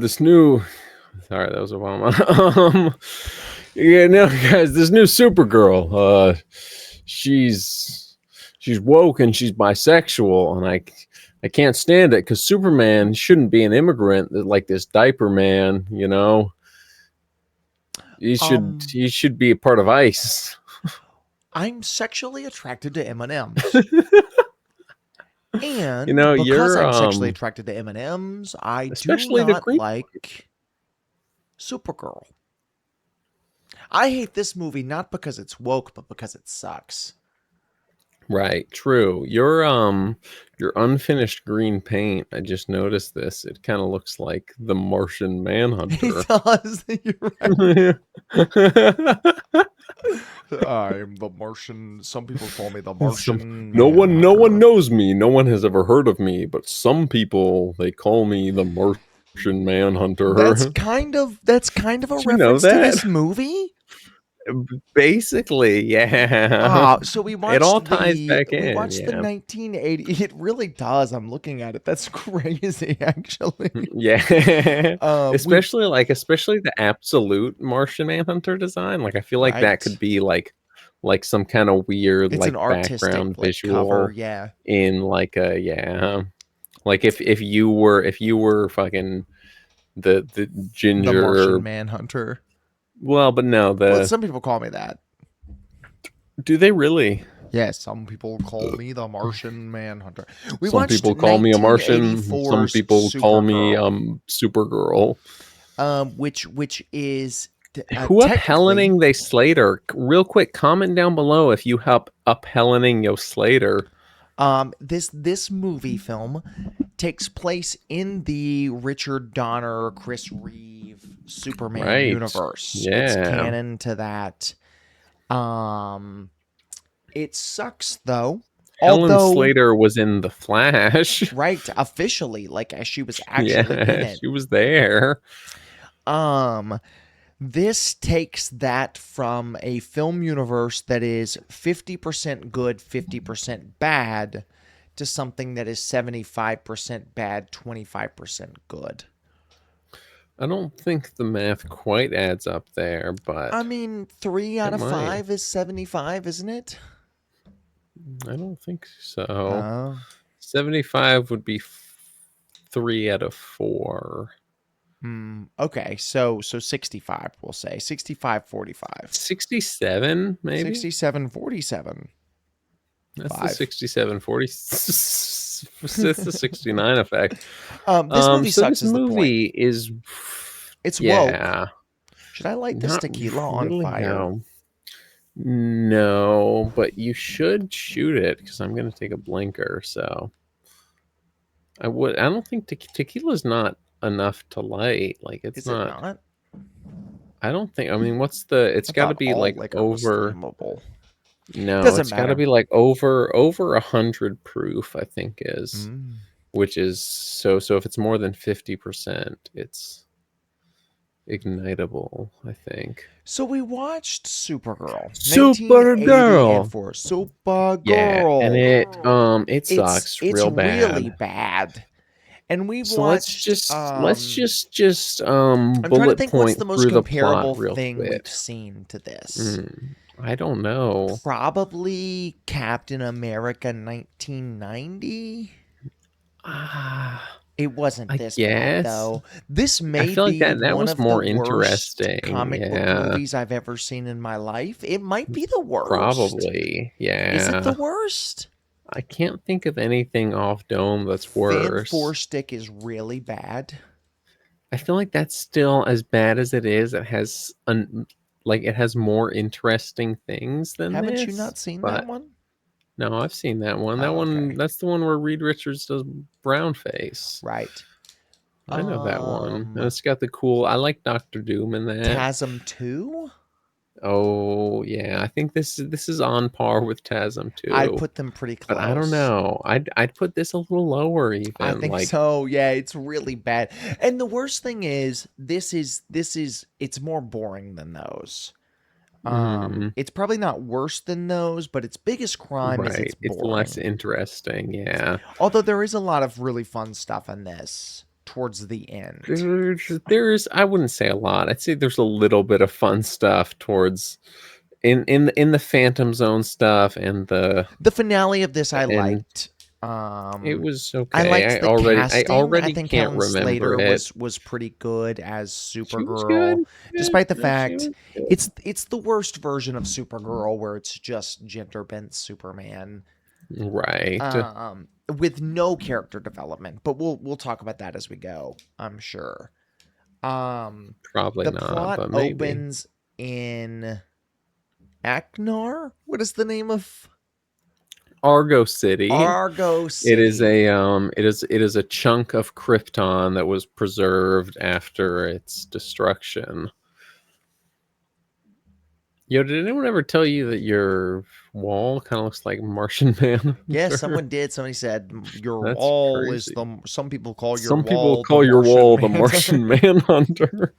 This new, sorry, that was Obama. Yeah, no, guys, this new Supergirl. She's woke and she's bisexual, and I can't stand it because Superman shouldn't be an immigrant like this diaper man. You know, he should be a part of ICE. I'm sexually attracted to M&Ms. And You know, because you're I'm sexually attracted to M&Ms, I do especially the not Greek like Supergirl. I hate this movie not because it's woke, but because it sucks. Right, true. Your unfinished green paint, I just noticed this. It kind of looks like the Martian Manhunter. It does. You're right. I'm the Martian. Some people call me the Martian. No one knows me. No one has ever heard of me, but some people, they call me the Martian Manhunter. That's kind of a Did you know reference to that? this movie. Basically, yeah. So we watched It all ties back we in. watched the Yeah. 1980. It really does. I'm looking at it. That's crazy, actually. Yeah. We especially the absolute Martian Manhunter design. Like I feel like that right. could be like some kind of weird It's like an artistic background like visual cover. Yeah. in like a like if you were fucking the The ginger. Martian Manhunter. Well, but no, Well, some people call me that. do they really? Yes, some people call me the Martian Manhunter. We Some watched people call me a Martian. 1984's Some people call me Supergirl, Supergirl. which is Who up technically Helening they Slater? Real quick, comment down below if you up Helening yo Slater. this movie film takes place in the Richard Donner, Chris Reeve Superman Right. universe. It's Yeah. canon to that. It sucks though. Helen Although Slater was in The Flash. right, officially, like as she was actually in Yeah, it. she was there. This takes that from a film universe that is 50% good, 50% bad, to something that is 75% bad, 25% good. I don't think the math quite adds up there, but I mean, 3 out of might. 5 is 75, isn't it? I don't think so. 75 would be 3 out of 4. Okay, so 65, we'll say. 65, 45. 67, maybe? 67, 47. That's 5. the 67, 40. That's the 69 effect. This movie so sucks this is the movie point. is... It's Yeah. woke. Should I light this Not tequila on really, fire? No, but you should shoot it because I'm going to take a blinker. So I don't think tequila's not enough to light. Like it's Is not. it not? I don't think. I mean, what's the? It's got to be like over. No, Doesn't it's got to matter. be like over 100 proof. I think is, which is so. So if it's more than 50%, it's ignitable, I think. So we watched Supergirl. Supergirl. For Supergirl. Yeah, and it sucks real bad. It's really bad. And we've watched. Let's just I'm bullet trying to think point what's the most through the comparable plot real thing quick. we've seen to this. I don't know. Probably Captain America 1990. It wasn't this bad, though. This may feel like be that one was of more the interesting. worst comic book movies I've ever seen in my life. It might be the worst. Probably, yeah. Is it the worst? I can't think of anything off Dome that's worse. Fan 4-stick is really bad. I feel like that's still as bad as it is. It has it has more interesting things than Haven't this. You not seen that one? No, I've seen that one. That one, that's the one where Reed Richards does brown face. Right. I know that one. And it's got the cool. I like Dr. Doom in that. TASM 2? Oh yeah, I think this is on par with TASM 2. I'd put them pretty close. But I don't know. I'd put this a little lower even. I think so. Yeah, it's really bad. And the worst thing is it's more boring than those. Mm, It's probably not worse than those, but its biggest crime is it's right. It's less boring. interesting. Yeah. Although there is a lot of really fun stuff in this towards the end. There's I wouldn't say a lot. I'd say there's a little bit of fun stuff towards in the Phantom Zone stuff The finale of this I and liked. it Um, was I okay. liked the I casting. I already think can't Helen remember Slater it. was pretty good as She was good. Supergirl, Yeah, despite the no, she fact was good. it's the worst version of Supergirl where it's just gender bent Superman, Right. with no character development. But we'll talk about that as we go, I'm sure. Probably The not, plot but maybe. opens in Aknar. What is the name of Argo City. Argo It is City? a it is a chunk of Krypton that was preserved after its destruction. Yo, did anyone ever tell you that your wall kind of looks like Martian Yes, Manhunter? someone did. Somebody said your That's wall is crazy. the. Some people call your Some people wall the call your Martian wall the Manhunter. Martian Manhunter.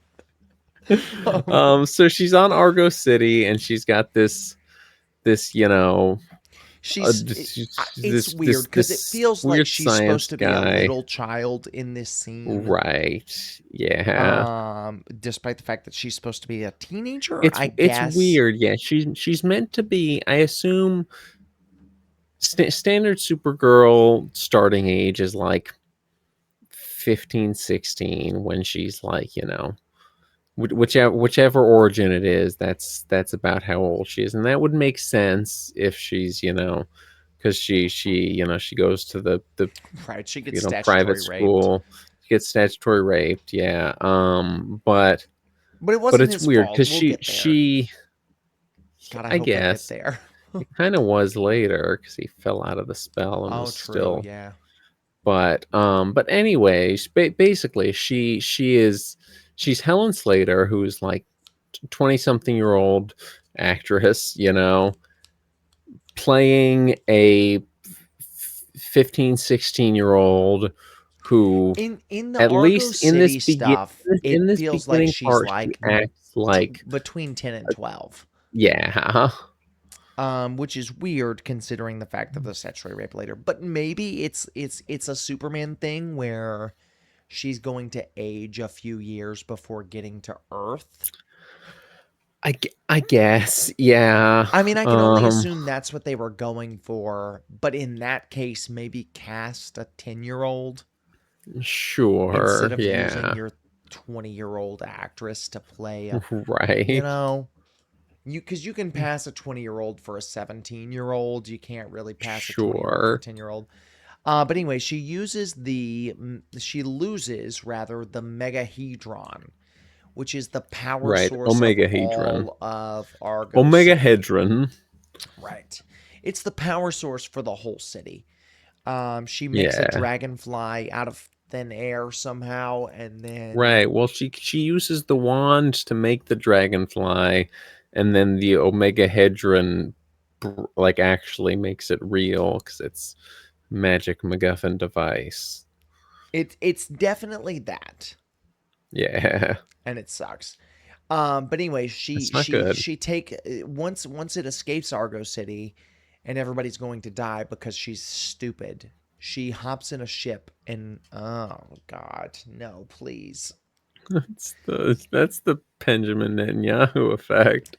um, So she's on Argo City and she's got this it's weird because it this feels like weird she's supposed science to be a guy. little child in this scene. Right. Yeah. Despite the fact that she's supposed to be a teenager, It's I it's guess. weird. Yeah, she's meant to be. I assume standard Supergirl starting age is like 15, 16 when she's like, whichever origin it is, that's about how old she is, and that would make sense if she's, because she goes to the Right, she gets private statutory raped, school, gets statutory raped. Yeah. but it But wasn't it's his weird fault. because We'll get there. she God, I I hope we'll get guess there. it kind of was later because he fell out of the spell and Oh, was true. still. Yeah. But anyways, basically she's Helen Slater, who's like 20 something year old actress, playing a 15, 16-year old who, In the at Argo least City stuff, in it this feels like beginning she's part, she like acts like, between 10 and 12. yeah. Which is weird considering the fact of the statutory rape later. But maybe it's a Superman thing where she's going to age a few years before getting to Earth. I guess, yeah. I mean, I can only assume that's what they were going for, but in that case, maybe cast a 10-year-old instead Sure, of using yeah. your 20-year-old actress to play a, you Right. know, because you can pass a 20-year-old for a 17-year-old. You can't really pass a 20-year-old for a Sure. 10-year-old. But anyway, she loses rather the megahedron, which is the power Right. source of Omegahedron. all of Argo City. Omegahedron. Right. It's the power source for the whole city. She makes a Yeah. dragonfly out of thin air somehow, and then Right. Well, she uses the wand to make the dragonfly, and then the Omegahedron like actually makes it real because it's magic MacGuffin device. it's definitely that, Yeah. and it sucks. But anyway, It's not good. she take once it escapes Argo City, and everybody's going to die because she's stupid. She hops in a ship and oh god, no, please. That's the Benjamin Netanyahu effect.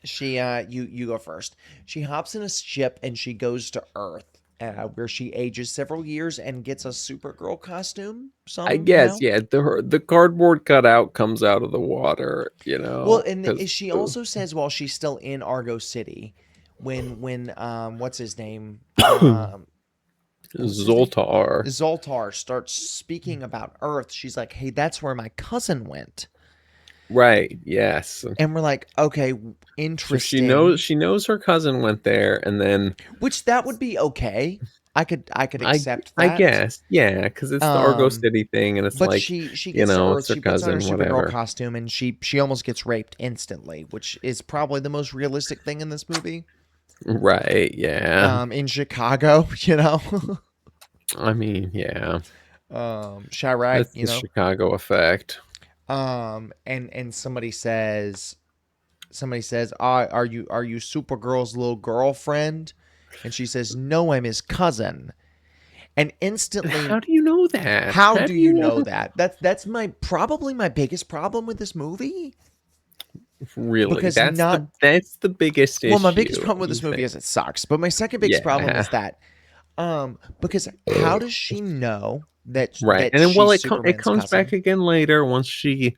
You go first. She hops in a ship and she goes to Earth, where she ages several years and gets a Supergirl costume I guess, somehow. yeah. The cardboard cutout comes out of the water, Well, and because she also says while she's still in Argo City, when what's his name what's his name Zoltar. Zoltar starts speaking about Earth, she's like, "Hey, that's where my cousin went," Right. Yes. and we're like, "Okay, So she knows interesting." she knows her cousin went there, and then Which that would be okay. I could I accept I that. guess, yeah, because it's the Argo Um, City thing, and it's but like, she gets to Earth, it's her she puts on her cousin, Supergirl whatever. costume, and she almost gets raped instantly, which is probably the most realistic thing in this movie. Right. Yeah. In Chicago, I mean, yeah. Chirac, That's the Chicago effect. and somebody says somebody says, are you Supergirl's little girlfriend?" And she says, "No, I'm his cousin." And instantly, How do you know that? how How do do you you know know? that? That's my probably my biggest problem with this movie, Really? because not That's the biggest well, my biggest issue, problem with you this movie think? is it sucks. But my second biggest problem Yeah. is that because how does she know Right. that And then well she's it Superman's comes back cousin? again later once she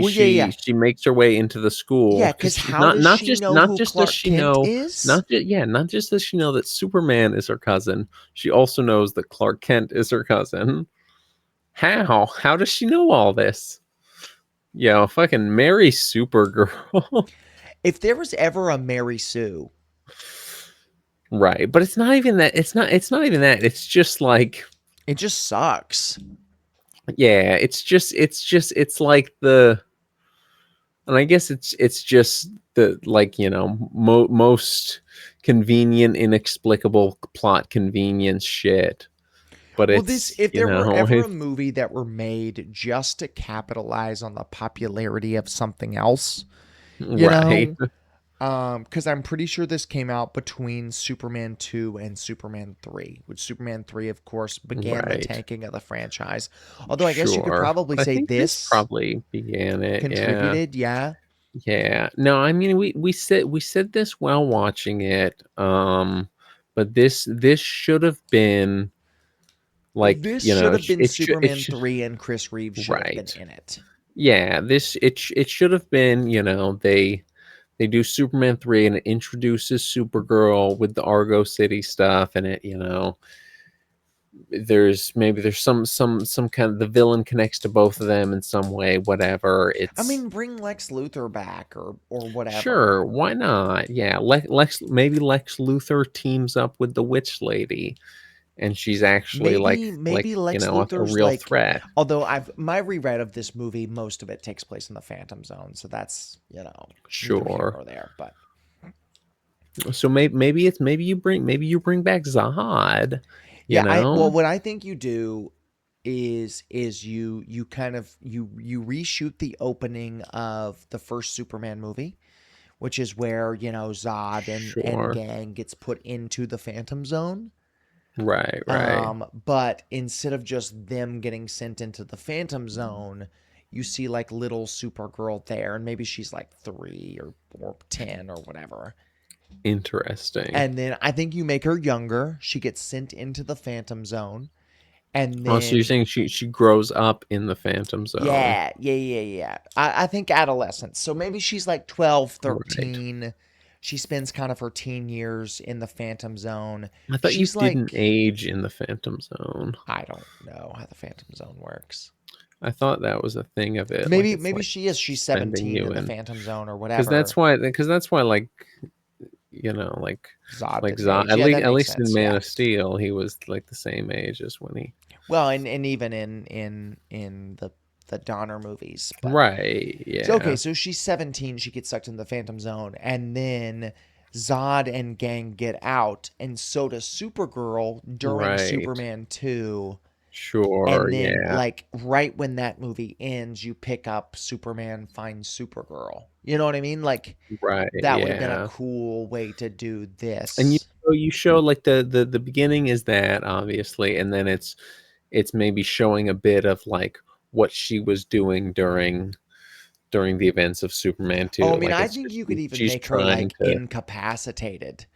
Well, yeah, yeah. she makes her way into the school Yeah, because because she's how does she know not who just does Clark she Kent know is? not just yeah, not just does she know that Superman is her cousin, she also knows that Clark Kent is her cousin. How does she know all this? Yeah, fucking Mary Supergirl. If there was ever a Mary Sue, Right, but it's not even that. It's not even that. It's just like it just sucks. yeah, it's like the and I guess it's just the like most convenient, inexplicable plot convenience shit. But Well, this it's if there were ever a movie that were made just to capitalize on the popularity of something else, you right, know, because I'm pretty sure this came out between Superman 2 and Superman 3, which Superman 3, of course, began the right, tanking of the franchise. Although I guess you could sure. probably But I say think this this probably began it. Yeah. contributed, yeah. Yeah. No, I mean we said this while watching it. But this should have been Well, like, this should have been it Superman should 3 and Chris Reeves should have been right. in it. Yeah, it should have been, they do Superman 3 and it introduces Supergirl with the Argo City stuff and there's some kind of the villain connects to both of them in some way, whatever. I It's mean, bring Lex Luthor back or whatever. sure, why not? Yeah, maybe Lex Luthor teams up with the Witch Lady, and she's actually Maybe Lex a Luthor's real like, threat. although I've my reread of this movie, most of it takes place in the Phantom Zone, so that's, neither here Sure. nor there. But So maybe you bring back Zod. You yeah, I well, know, what I think you do is you kind of you reshoot the opening of the first Superman movie, which is where, Zod and sure. gang gets put into the Phantom Zone. Right, right. But instead of just them getting sent into the Phantom Zone, you see like little Supergirl there, and maybe she's like 3 or 10 or whatever. Interesting. And then I think you make her younger. She gets sent into the Phantom Zone. And Oh, so you're then, saying she grows up in the Phantom Zone. yeah, yeah, yeah, yeah. I think adolescence. So maybe she's like 12, Right. 13. She spends kind of her teen years in the Phantom Zone. I thought you She's didn't like, age in the Phantom Zone. I don't know how the Phantom Zone works. I thought that was a thing of it, like it's Maybe like she is. She's sending 17 you in the in. Phantom Zone or Because whatever. that's why like you know like Zod like didn't Zod, age. Yeah, that at makes least in sense. Man Yeah. of Steel he was like the same age as when he Well, and even in the Donner movies, but right, so okay. yeah, So she's 17. She gets sucked in the Phantom Zone, and then Zod and gang get out, and so does Supergirl during right, Superman 2. sure, And then, yeah, like, right when that movie ends, you pick up Superman finds Supergirl. You know what I mean? Like, right, that would have been a yeah. cool way to do And this. you show like the beginning is that obviously, and then it's maybe showing a bit of like what she was doing during the events of Superman Oh, 2. I mean, Like I it's think just you could even she's make her trying like to. incapacitated.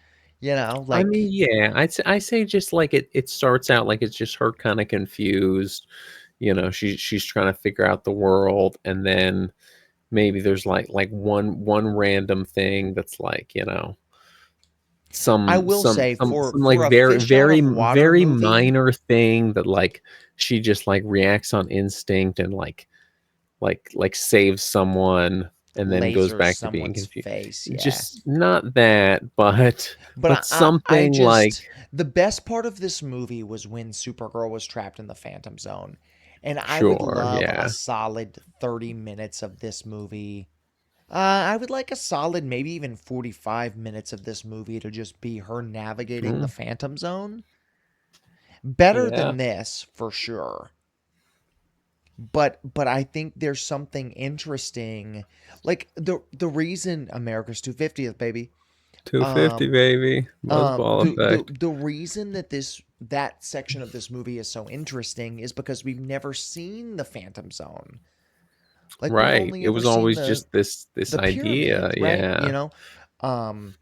I mean, Like yeah, I say just like it starts out like it's just her kind of confused. She's trying to figure out the world, and then maybe there's like one random thing that's like I will say some like for a very fish out very of water very movie, minor thing that like she just like reacts on instinct and like saves someone and then goes lasers back to being someone's confused. face, yeah. Just not that, But but I something like just the best part of this movie was when Supergirl was trapped in the Phantom Zone. And I would sure, love a yeah, solid 30 minutes of this movie. I would like a solid maybe even 45 minutes of this movie to just be her navigating the mm, Phantom Zone. Better yeah, than this, for sure. but I think there's something interesting, like the reason America's 250th baby. 250, Um, baby. Buzzball effect. the reason that that section of this movie is so interesting is because we've never seen the Phantom Zone. Like we've Right. only It ever was seen always just this the idea. pyramid, right? Yeah. Um,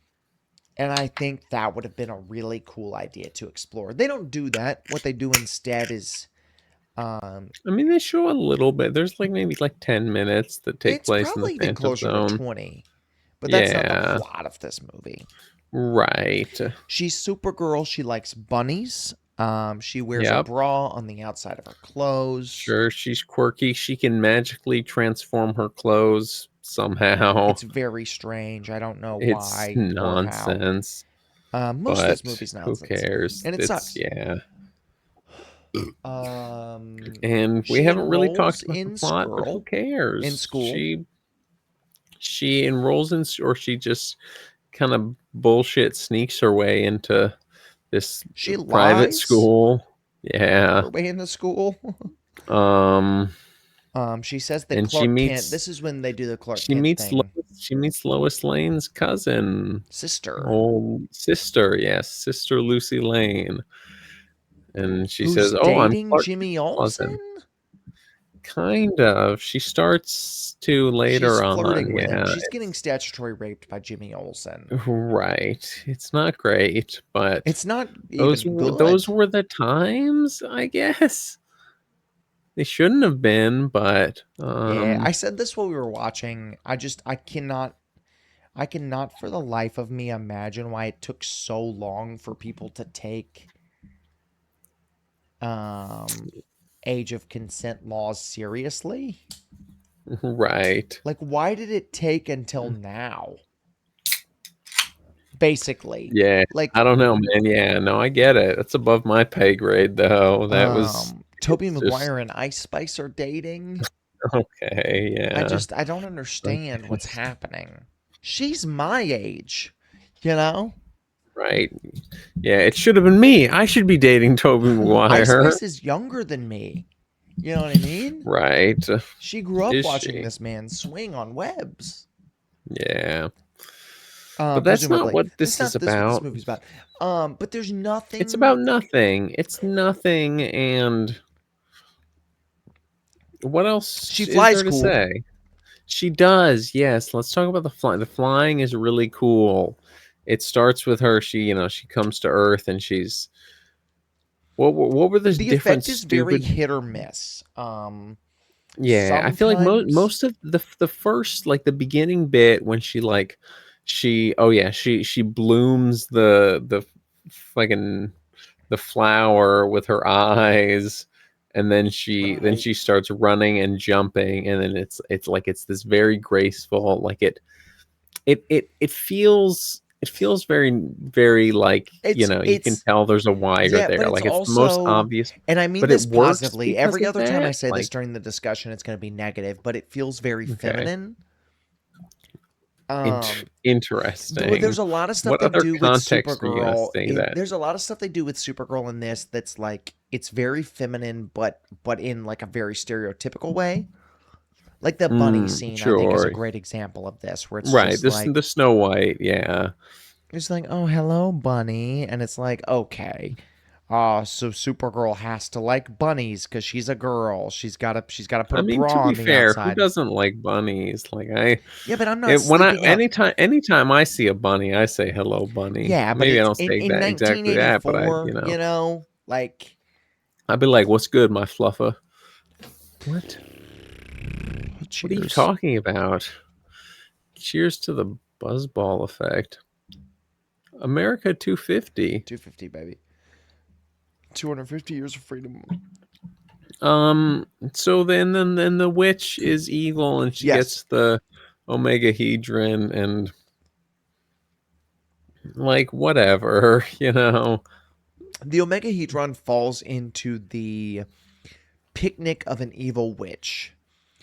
and I think that would have been a really cool idea to explore. They don't do that. What they do instead is, um, I mean, they show a little bit. There's like maybe like 10 minutes that take it's place in the probably even Phantom closer to Zone. 20, but that's not the Yeah. plot of this movie. Right. She's Supergirl. She likes bunnies. She wears a Yep. bra on the outside of her clothes. Sure, she's quirky. She can magically transform her clothes somehow. It's very strange. I don't know It's why or how. nonsense, Most of this but movie's who nonsense, cares? and it It's sucks. yeah. And we She haven't really enrolls talked about the in plot, but who in cares? school. She enrolls in, or she just kind of bullshit sneaks her way into this She private lies school. Yeah. her way into school. Um, She says that and she Clark Kent. meets This is when they do the Clark she Kent meets thing. She meets Lois Lane's cousin, Sister, old sister, yes, sister Lucy Lane, and she who's says, "Oh, I'm dating Clark Jimmy Kent's cousin." Olsen. Kind of. She starts to She's later on. flirting with him. Yeah, She's getting statutory raped by Jimmy Olsen. right. It's not great, but It's not even those good. were the times, I guess. They shouldn't have been, but Yeah, I said this while we were watching. I cannot for the life of me imagine why it took so long for people to take um age of consent laws seriously. right. Like why did it take until now? Basically. Yeah, I Like don't know, man. Yeah, no, I get it. That's above my pay grade, though. That was Toby it's just Maguire and Ice Spice are dating. okay. Yeah, I don't understand what's okay. happening. She's my age, you know? Right. Yeah, it should have been me. I should be dating Toby Ice Maguire. Spice is younger than me. You know what I mean? Right. She grew up Is watching she? this man swing on webs. Yeah. But that's not Presumably. what That's this is not this what this about. movie's about. But there's It's nothing. about nothing. It's nothing. And what She else is flies there to cool. say? She does. Yes. Let's talk about the flying. The flying is really cool. It starts with her. She comes to Earth and she's what were the The different effect is very stupid. hit or miss. Yeah, I feel like Sometimes most of the first, like the beginning bit when she like she oh yeah, she blooms the fucking the flower with her eyes, and then right. she starts running and jumping, and then it's like it's this very graceful, like it feels very very like, you can It's tell there's a wire yeah, but there, it's like it's the most also, obvious, and I mean but it this works positively. because Every of other time I that. say this Like, during the discussion, it's going to be negative, but it feels very okay. feminine. Um, there's Interesting. a lot of stuff What they other do with context are you gonna Supergirl. say that? There's a lot of stuff they do with Supergirl in this that's like it's very feminine, but in like a very stereotypical way. Like the bunny scene, I think, is a Sure. great example of this, where it's Right. just This the like Snow White. Yeah. it's like, oh, hello, bunny, and it's like, okay, so Supergirl has to like bunnies because she's a girl. She's gotta put I a mean, to bra be on the fair, who outside. doesn't like bunnies? Like Yeah, but I'm not when I sleeping out. anytime I see a bunny, I say hello, bunny. Yeah, but Maybe I it's don't say in that exactly that, but I, 1984. You know, like I'd be like, "What's good, my fluffer?" What? What are you cheers, talking about? Cheers to the buzzball effect. America 250. 250 baby, 250 years of freedom. So then the witch is evil and she Yes, gets the Omega Hedron and like whatever, the Omega Hedron falls into the picnic of an evil witch.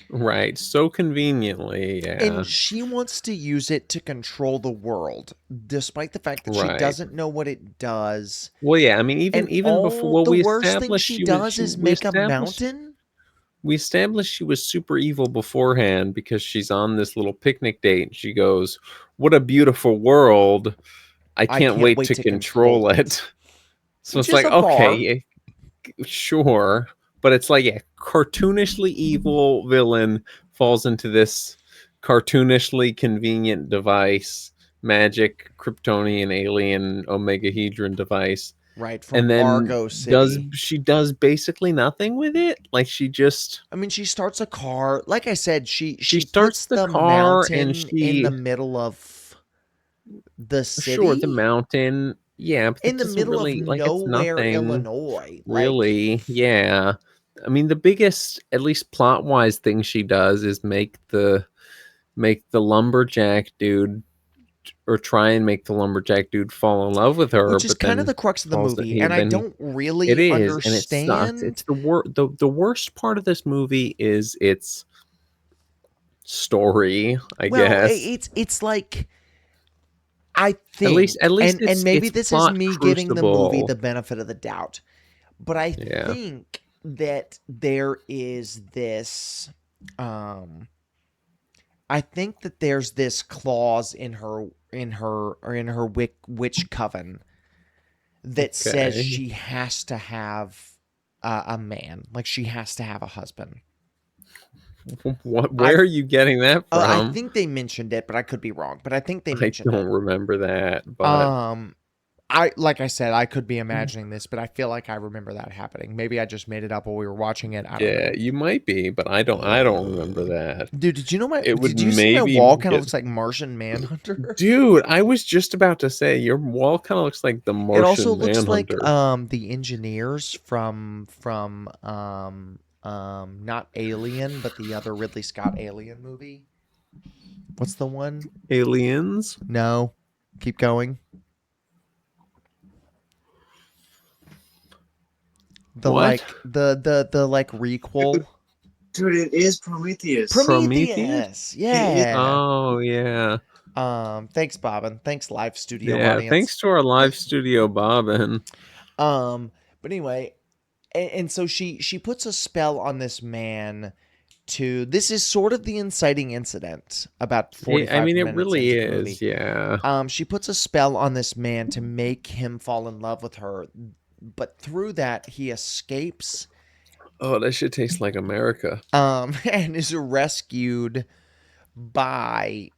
Right. So conveniently, And yeah. she wants to use it to control the world, despite the fact that she Right. doesn't know what it does. Well, yeah, I mean And even before all well the worst thing she does she is we make a established mountain. we established she was super evil beforehand because she's on this little picnic date and she goes, "What a beautiful world. I I can't can't wait wait to to control control it. it." So Which it's is like, a bar. okay, sure, but it's like a cartoonishly evil villain falls into this cartoonishly convenient device, magic Kryptonian alien omegahedron device, Right, from and then Argo does City. she does basically nothing with it? Like she just I mean, she starts a car. Like I said, she she starts puts the the car and mountain in the she middle of the sure the city, mountain, yeah, but in that the doesn't middle of really like it's nowhere, nothing Illinois. Like, really. Yeah. I mean, the biggest, at least plot wise, thing she does is make the lumberjack dude, or try and make the lumberjack dude fall in love with her, which is but kind of then the crux of the falls movie, he and I then he don't it really is, and it sucks. It's understand. the worst part of this movie is its story, I Well, guess. it's like I At think, least and maybe it's this is plot me giving the movie crucible. the benefit of the doubt, but I Yeah. think that there is this um I think that there's this clause in her witch coven that says Okay. she has to have a man, like she has to have a husband. What? I Where are you getting that I from? think they mentioned it, but I could be wrong. But I think they I mentioned don't it. remember that, but Um, like I said, I could be imagining this, but I feel like I remember that happening. Maybe I just made it up while we were watching it. I don't yeah, know. you might be, but I don't remember that. Dude, did you know my? It would Did you see my maybe wall? Kind of get looks like Martian Manhunter. dude, I was just about to say your wall kind of looks like the It also Martian looks like Manhunter. the engineers from not Alien, but the other Ridley Scott Alien movie. What's the one? Aliens? No, keep going. The What? like the like requel. Dude, it is Prometheus. Prometheus? Prometheus. It Yeah. Oh yeah. Thanks, Bobbin. Thanks, live studio Yeah, audience. thanks to our live studio Bobbin. Um, but anyway, and so she puts a spell on this man to this is sort of the inciting incident about I 45 mean, it minutes really into the is. movie. Yeah. She puts a spell on this man to make him fall in love with her, but through that he escapes Oh, that shit tastes like America. and is rescued by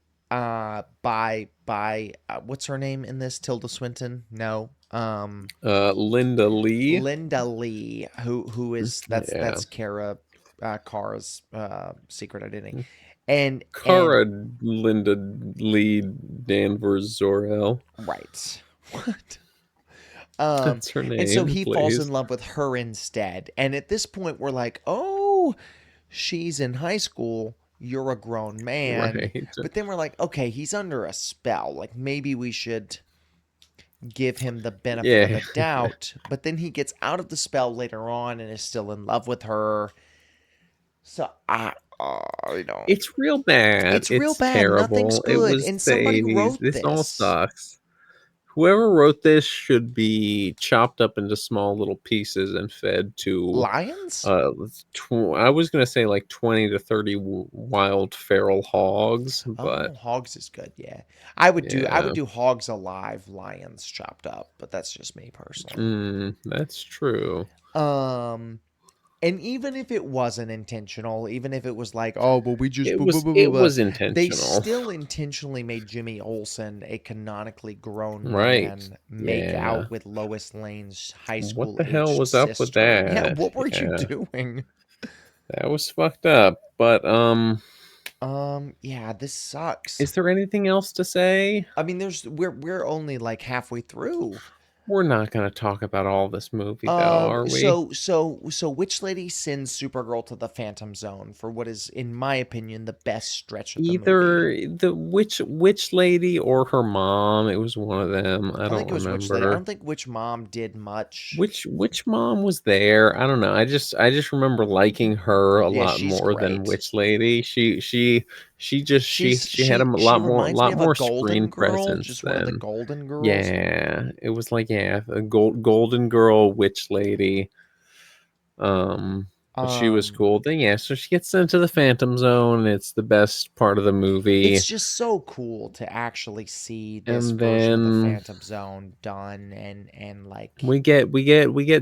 what's her name in this? Tilda Swinton? No. Linda Lee. Linda Lee, who is Yeah. that's Kara Kara's secret identity. And Cara Linda Lee Danvers Zorel. right. What? Um, That's her and so name, he falls in please. love with her instead. And at this point, we're like, oh, she's in high school. You're a grown man. Right. But then we're like, okay, he's under a spell. Like maybe we should give him the benefit of Yeah. the doubt. But then he gets out of the spell later on and is still in love with her. So you know, It's real bad. it's real It's bad. Nothing's terrible. It good. was And the somebody 80s. wrote This all this. sucks. Whoever wrote this should be chopped up into small little pieces and fed to Lions? I was going to say like 20 to 30 wild feral hogs, Oh, but hogs is good. Yeah, I would yeah. do hogs alive, lions chopped up, but that's just me personally. That's true. Um, and even if it wasn't intentional, even if it was like, oh, but we just It blah, blah, was blah, blah, it blah, was they intentional. still intentionally made Jimmy Olsen, a canonically grown Right. man, make Yeah. out with Lois Lane's high What school the hell aged was up with sister. Yeah, that? what were you Yeah. doing? That was fucked up. But Yeah, this sucks. is there anything else to say? I mean, we're only like halfway through. We're not going to talk about all this movie though, are we? So which lady sends Supergirl to the Phantom Zone for what is, in my opinion, the best stretch of the movie? Either the witch lady or her mom. It was one of them. I I don't think it was Witch Lady. I remember. don't think Witch Mom did much. Which mom was there? I don't know. I just remember liking her a Yeah, lot she's more than great. Witch Lady. She had a She reminds me lot of a more Golden screen Girl, presence just one of the than Golden Girls. yeah. It was like yeah, a golden girl witch lady. Um But she was cool. Then yeah, so she gets sent to the Phantom Zone. It's the best part of the movie. It's just so cool to actually see this And version of the then Phantom Zone done, and like, we get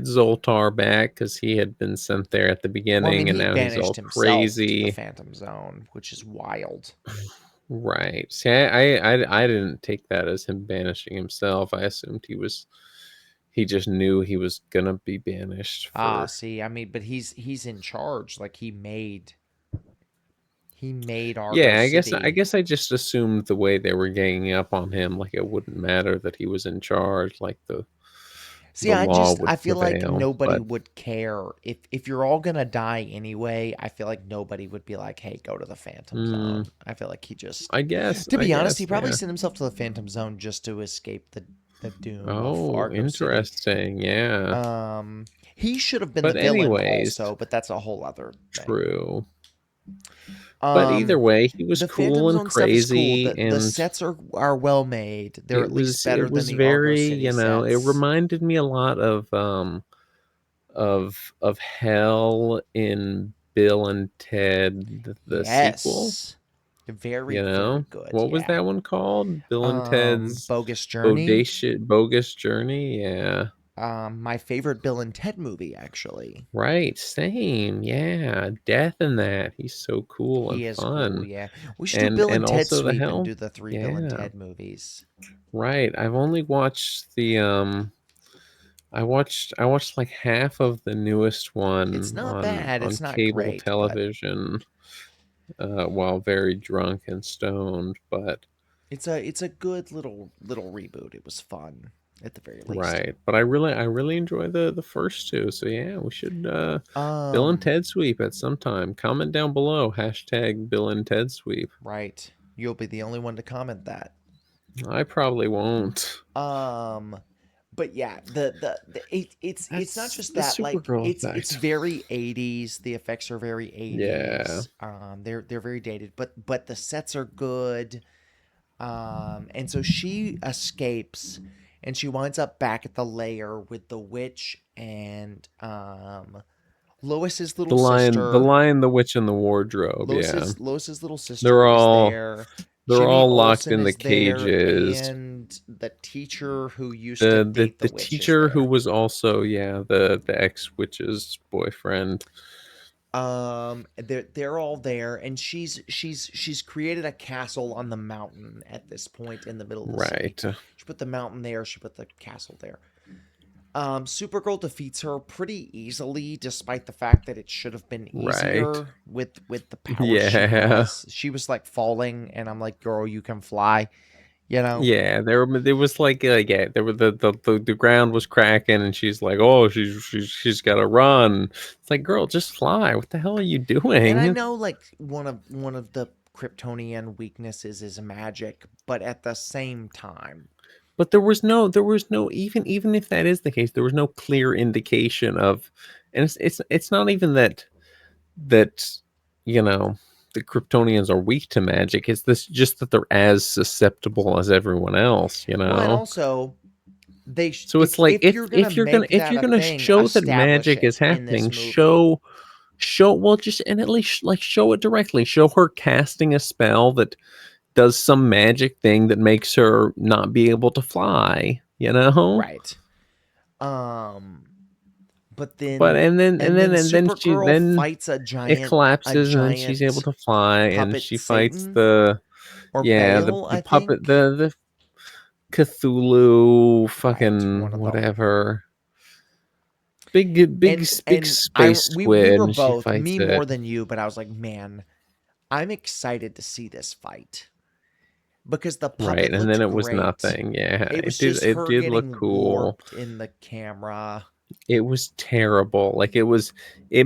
Zoltar back because he had been sent there at the well, I beginning, mean, and he now he's all banished himself to the crazy. Phantom Zone, which is wild. Right. See, I didn't take that as him banishing himself. I assumed he just knew he was gonna be banished for. See, I mean, but he's in charge. Like he made Argo Yeah, I City. guess I just assumed the way they were ganging up on him, like it wouldn't matter that he was in charge, like See, the law I would feel like prevail. nobody But would care if you're all gonna die anyway. I feel like nobody would be like, "Hey, go to the Phantom Zone." I feel like he just, I guess, to be honest, he probably yeah. sent himself to the Phantom Zone just to escape the doom of Oh, Argo City. interesting. Yeah. He should have been the But villain anyways, also, but that's a whole other thing. true. But either Um, way, he was the Phantom cool and Zone stuff is cool. crazy, The and sets are well made. They're at least better it than was the Argo very, City it sets. reminded me a lot of Hell in Bill and Ted the sequel. Yes. Very, very good. What was Yeah. that one called? Bill and Ted's Bogus Journey. Bogus Journey. Yeah. My favorite Bill and Ted movie, actually. Right, same. Yeah, Death in that. He's so cool and He is cool, fun. yeah. We should do Bill And and Ted also the sweep and Hell. do the 3 Bill and Yeah. Ted movies. Right. I've only watched the I watched like half of the newest It's one not bad. on It's not cable great, but television while very drunk and stoned, but it's a good little reboot. It was fun at the very least. right. But I really enjoy the first two. So yeah, we should Bill and Um, Ted sweep at some time. Comment down below hashtag Bill and Ted sweep. right. You'll be the only one to comment that. I probably won't. But yeah, it's not That's just the that, like Supergirl it's effect. very 80s. The effects are very Yeah. 80s. They're very dated, but the sets are good. And so she escapes and she winds up back at the lair with the witch and Lois's little The sister. Lion, the Witch, and the Wardrobe. Yeah. Lois's little sister They're is all there. they're Jimmy all locked Olsen in the is there, cages. and the teacher who used to date the The witch is teacher who there. was also the ex-witch's boyfriend. They're all there, and she's created a castle on the mountain at this point in the middle of the city. Right. She put the mountain there. She put the castle there. Supergirl defeats her pretty easily, despite the fact that it should have been easier Right. with the power Yeah. she was like falling, and I'm like, girl, you can fly, you know. Yeah, there was like yeah, there were the ground was cracking and she's like, "Oh, she's got to run." It's like, "Girl, just fly. What the hell are you And I doing?" know like one of the Kryptonian weaknesses is magic, but at the same time, But there was no even if that is the case, there was no clear indication of, and it's not even that you know the Kryptonians are weak to magic. It's this just that they're as susceptible as everyone else. well, and also So it's like if you're gonna make if that you're a gonna thing, show that establish magic is it in this happening, movie. show well just and at least like show it directly. Show her casting a spell that does some magic thing that makes her not be able to fly. Right. Um, but But then and then she Supergirl then fights it a collapses and then she's able giant to fly and puppet she fights Satan the or yeah Bale, the I puppet think. the Cthulhu Right, fucking one of them. whatever big And space we squid were and she both, fights me it. more than you, but I was like, man, I'm excited to see this fight because the Right, puppet and looked then it was great. nothing. Yeah, It was just it her did look getting cool. warped in the camera, It was terrible. Like it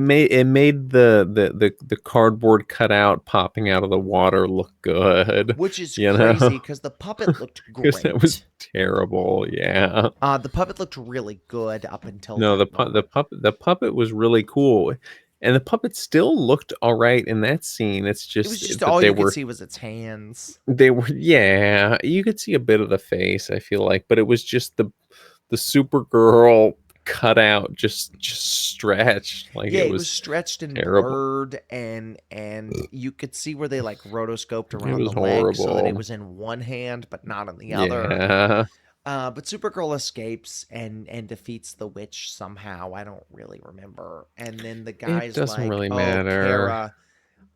made the cardboard cutout popping out of the water look good, which is you crazy know? because the puppet looked Because that was great. terrible. Yeah. The puppet looked really good up until No, that moment. the puppet was really cool. And the puppet still looked all right in that scene. It's It was just just that all you could see was its hands. yeah, you could see a bit of the face, I feel like, but it was just the Supergirl cut out, just stretched. Like Yeah, it it was was stretched and terrible. blurred, and you could see where they like rotoscoped It around was the leg so that it horrible. was in one hand but not in the other. Yeah. But Supergirl escapes and defeats the witch somehow. I don't really remember. And then the It guy's doesn't like, really "Oh, matter. Kara,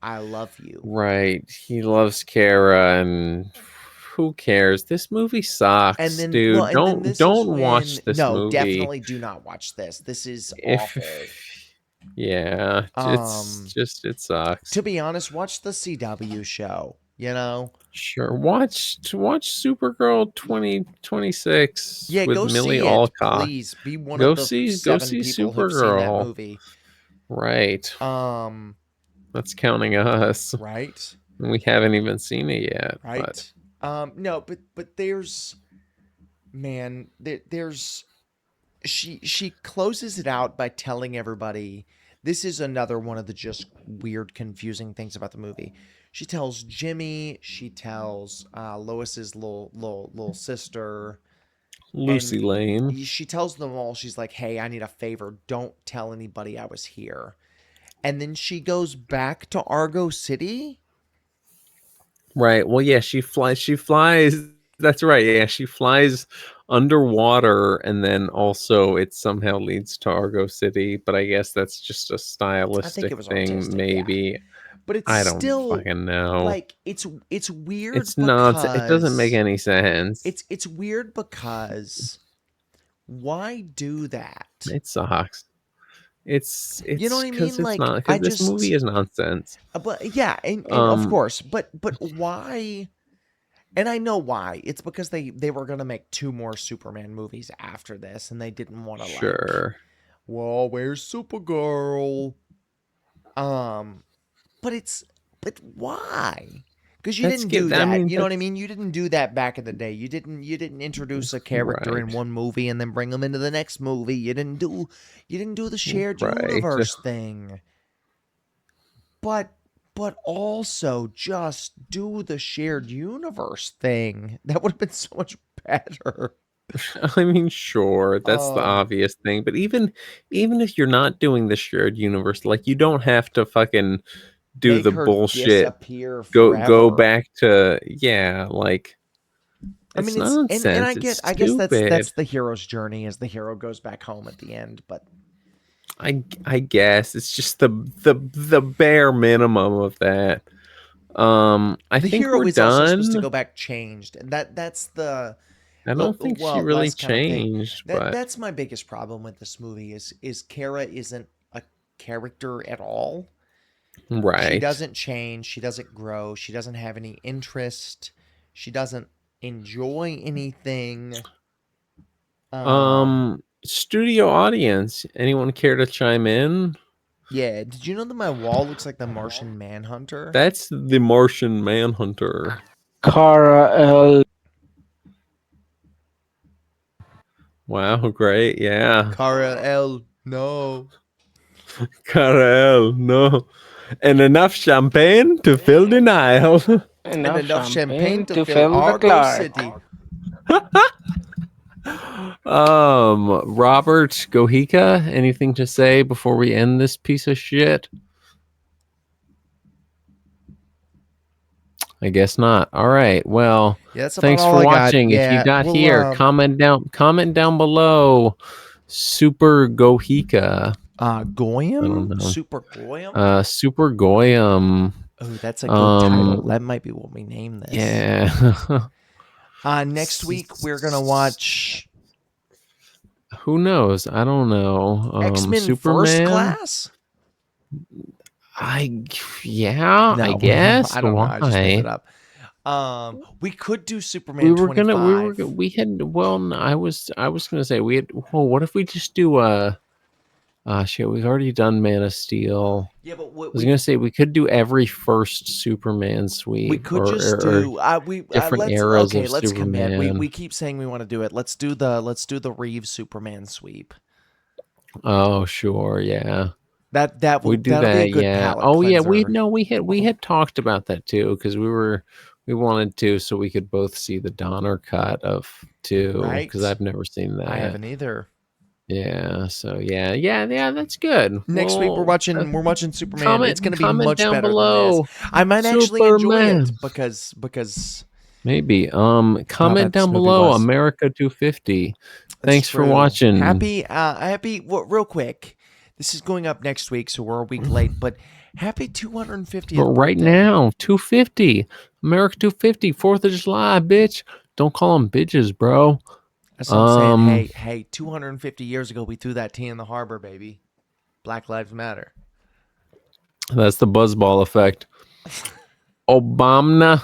I love you." Right. He loves Kara, and who cares? This movie And sucks, then, well, dude. and then Don't this is don't when watch this no, movie. definitely do not watch this. This is If awful. yeah, it's Um, just it to sucks. be honest, watch the CW show. You know, Sure. Watch Supergirl 2026 yeah, with go Millie see it, Alcock. please. Be one of Go the see go 7 see people who've seen that Supergirl. movie. Right. Um, That's counting us. right, We haven't even seen it yet, but right. No, but there's man, there's she closes it out by telling everybody this is another one of the just weird confusing things about the movie. She tells Jimmy, she tells Lois's little sister, Lucy and Lane. she tells them all, she's like, "Hey, I need a favor, don't tell anybody I was here." And then she goes back to Argo City. Right. Well, yeah, she flies. That's right. Yeah, she flies underwater, and then also it somehow leads to Argo City, but I guess that's just a I think it stylistic was thing, artistic, yeah. maybe. But it's I don't still fucking know. like it's weird It's not, it doesn't make because any sense. it's weird because why do that? It sucks. You know It's what I mean? because it's Like not, I because this movie just is nonsense. but yeah, and of Um, course, but why? And I know why. It's because they were gonna make 2 more Superman movies after this, and they didn't want to like, sure. well, where's Supergirl? Um, but why? Because you That's didn't do good. I that. mean, You know what I that's mean? You didn't do that back in the day. You didn't introduce a character in right. one movie and then bring them into the next movie. You didn't do the shared Right. universe thing. But also just do the shared universe thing. That would have been so much better. I mean, sure, that's the Um, obvious thing, but even if you're not doing the shared universe, like you don't have to fucking do make the her bullshit. disappear Go forever. back to, yeah, like I it's mean, it's and nonsense. I It's guess stupid. that's the hero's journey as the hero goes back home at the end, but I guess it's just the bare minimum of that. I the think hero we're is also supposed to done. go back changed, and that's the I don't think she well, really last kind of thing. changed, but That's my biggest problem with this movie is Kara isn't a character at all. She right. doesn't change, she doesn't grow, she doesn't have any interest, she doesn't enjoy anything. Studio audience, anyone care to chime in? Yeah, did you know that my wall looks like the Martian Manhunter? That's the Martian Manhunter. Kara L. Wow, great. Yeah. Kara L. No. Karel, no. And enough champagne to fill the Nile. And Enough enough champagne champagne to to fill fill the Argo Clark. City. Robert Gohika, anything to say before we end this piece of shit? I guess not. All right. Well, Yeah, that's about thanks all for I got. watching. If you Yeah, got we'll here, comment down below. Super Gohika. I don't Goyim? know. Super Goyim? Super Goyim. Oh, that's a good title. Um, That might be what we name this. yeah. Next week we're gonna watch Who knows? I don't know. X-Men First Superman. Class? Yeah, I No, guess. I don't know. I just made it Why? up. We could do Superman 25. We had, well, I was gonna say we had, well, what if we just do shit, we've already done Man of Steel. Yeah, but I was gonna say we could do every first Superman sweep. we could just or do different let's eras of let's commit. Superman. We keep saying we want to do it. Let's do the Reeves Superman sweep. Oh, sure, yeah. That'll We do be a that, good yeah. palate Oh, yeah. cleanser. We had talked about that too, because we wanted to, so we could both see the Donner cut of 2, because Right. I've never seen that. I haven't either. Yeah. So yeah. That's good. Next week Well, we're watching Superman. comment It's going to be comment much down better than this. below. I might actually enjoy it Superman. because Maybe. how Comment bad this down movie below. was. America 250. It's Thanks for true. watching. Happy. Well, real quick, this is going up next week, so we're a week late. But happy 250th But right birthday. now, 250. America 250. 4th of July, bitch. Don't call them bitches, bro. That's what I'm saying. Hey, 250 years ago, we threw that tea in the harbor, baby. Black Lives Matter. That's the buzzball effect. Obama.